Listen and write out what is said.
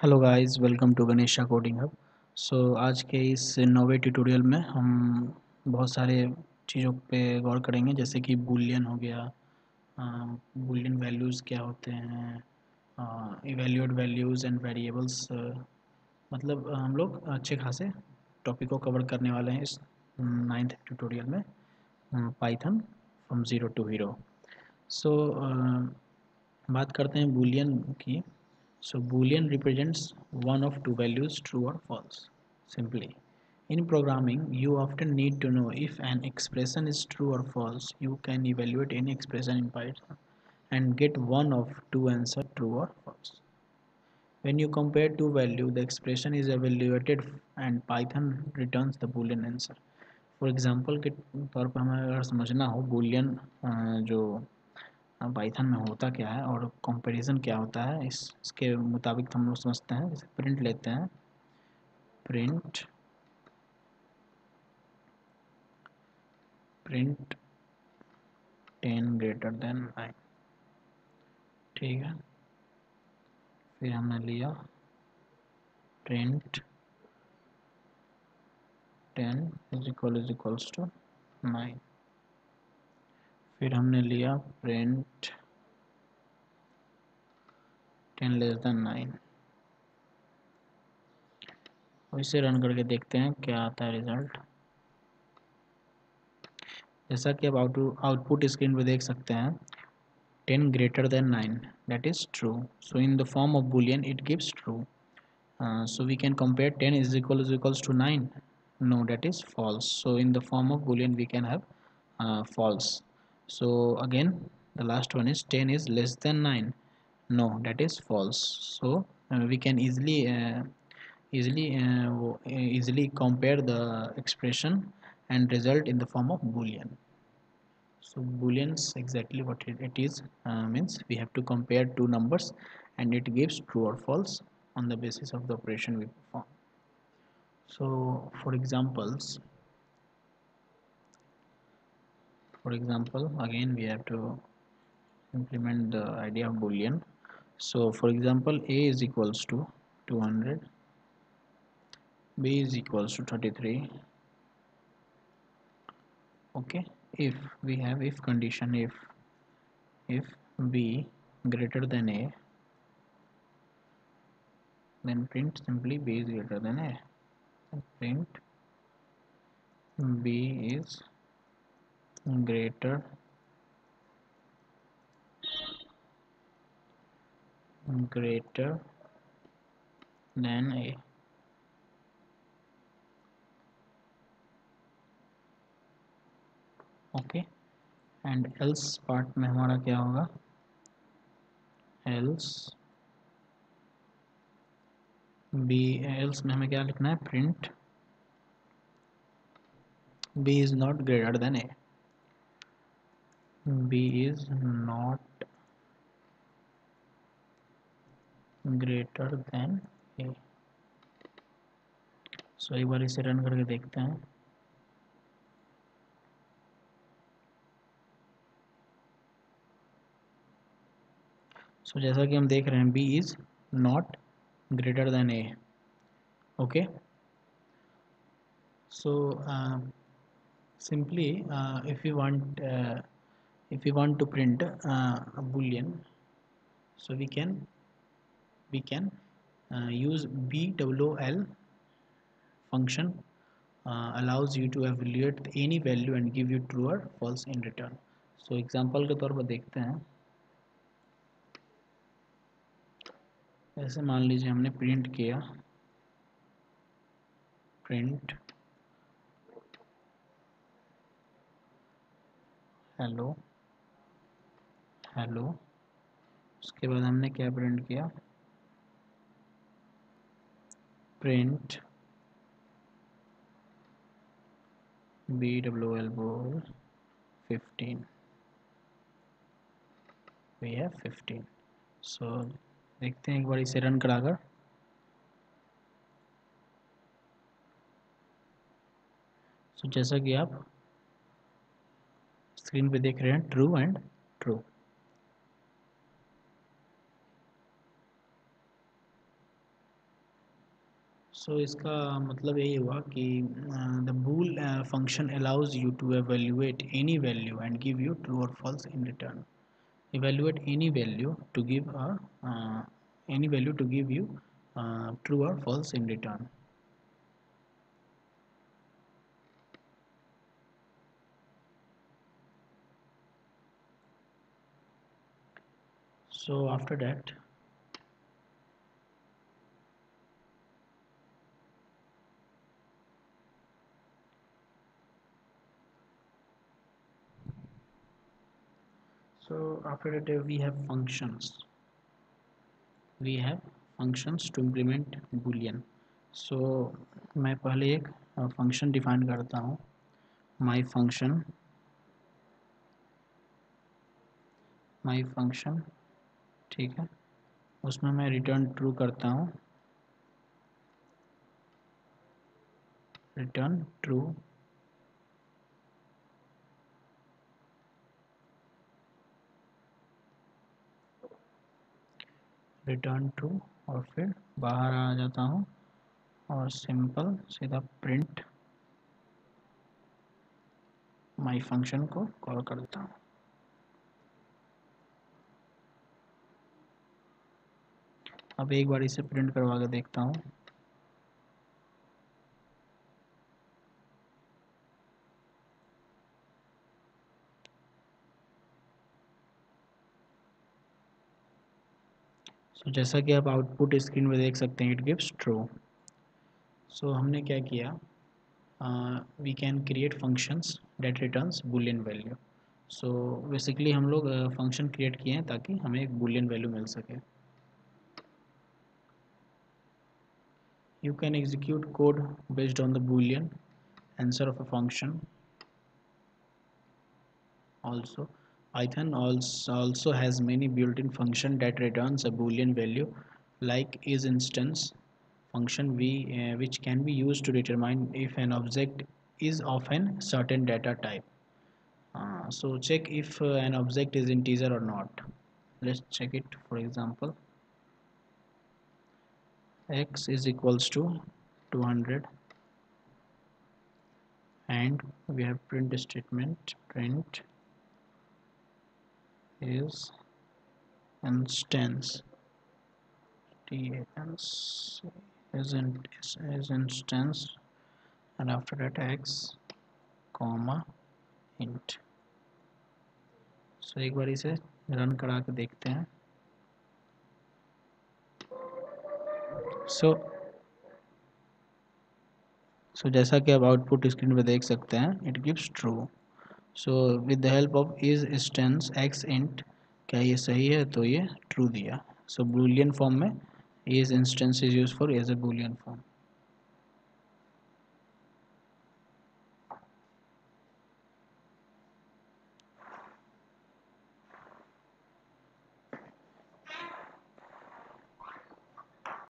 Hello guys, welcome to Ganesha coding hub. आज के इस नौवे ट्यूटोरियल में हम बहुत सारे चीज़ों पे गौर करेंगे, जैसे कि बूलियन हो गया। बूलियन वैल्यूज़ क्या होते हैं, इवैल्यूएट वैल्यूज़ एंड वेरिएबल्स। मतलब हम लोग अच्छे खासे टॉपिक को कवर करने वाले हैं इस नाइन्थ ट्यूटोरियल में, Python from zero to hero. So बात करते हैं बूलियन की। So Boolean represents one of two values, true or false. Simply, in programming, you often need to know if an expression is true or false. You can evaluate any expression in Python and get one of two answers, true or false. When you compare two values, the expression is evaluated and Python returns the Boolean answer. For example के तौर पर हमें अगर समझना हो Boolean जो Python में होता क्या है और कंपैरिजन क्या होता है, इसके मुताबिक हम लोग समझते हैं। जैसे प्रिंट लेते हैं, प्रिंट प्रिंट 10 ग्रेटर देन 9, ठीक है। फिर हमने लिया प्रिंट 10 इज इक्वल्स टू 9। फिर हमने लिया प्रिंट 10 लेस देन 9। और इसे रन करके देखते हैं क्या आता है रिजल्ट। जैसा कि अब आउटपुट स्क्रीन पर देख सकते हैं, 10 greater than 9, that is true. So in the form of boolean it gives true. So we can compare 10 is equals to 9. No, that is false. So in the form of boolean we can have false. So again the last one is 10 is less than 9. No, that is false. So we can easily compare the expression and result in the form of boolean. So booleans exactly what it is, means we have to compare two numbers and it gives true or false on the basis of the operation we perform. So for example again we have to implement the idea of boolean. So for example, a is equals to 200, b is equals to 33. Okay, if we have if condition, if b greater than a, then print simply b is greater than a. Print b is greater than a. Okay, and else part में हमारा क्या होगा, else में हमें क्या लिखना है, print b is not greater than a, b is not greater than a. सो एक बार इसे रन करके देखते हैं। सो जैसा कि हम देख रहे हैं b is not greater than a. Okay, so simply if we want to print a boolean, so we can use BOOL function, allows you to evaluate any value and give you true or false in return. So example के तौर पर देखते हैं। ऐसे मान लीजिए हमने print किया, प्रिंट हेलो हेलो, उसके बाद हमने क्या प्रिंट किया, प्रिंट BOOL 15, we have 15. सो देखते हैं एक बार इसे रन कराकर। सो जैसा कि आप स्क्रीन पे देख रहे हैं, ट्रू एंड ट्रू। सो इसका मतलब यही हुआ कि the bool function allows you to evaluate any value and give you true or false in return. Evaluate any value to give a any value to give you true or false in return. So after that, we have functions. We have functions to implement boolean. So मैं पहले एक function define करता हूँ. my function ठीक है, उसमें मैं return true करता हूँ. रिटर्न ट्रू और फिर बाहर आ जाता हूँ और सिंपल सीधा प्रिंट माई फंक्शन को कॉल करता हूँ. अब एक बार इसे प्रिंट करवा के देखता हूँ. सो जैसा कि आप आउटपुट स्क्रीन में देख सकते हैं, इट गिव्स ट्रू. सो हमने क्या किया, we can create functions that returns boolean value. So basically हम लोग फंक्शन क्रिएट किए हैं ताकि हमें एक बूलियन वैल्यू मिल सके. You can execute code based on the boolean answer of a function. Also, Python also has many built-in function that returns a boolean value, like isInstance function which can be used to determine if an object is of a certain data type. So check if an object is integer or not. Let's check it. For example, x is equals to 200, and we have print statement. Print is instance. Is instance, and after that x comma int. So एक बार इसे run करा के देखते हैं. So जैसा कि आप output screen पे देख सकते हैं, it gives true. So with the help of isinstance x int, क्या ये सही है? तो ये ट्रू दिया. सो बूलियन फॉर्म में isinstance is use for as a boolean form.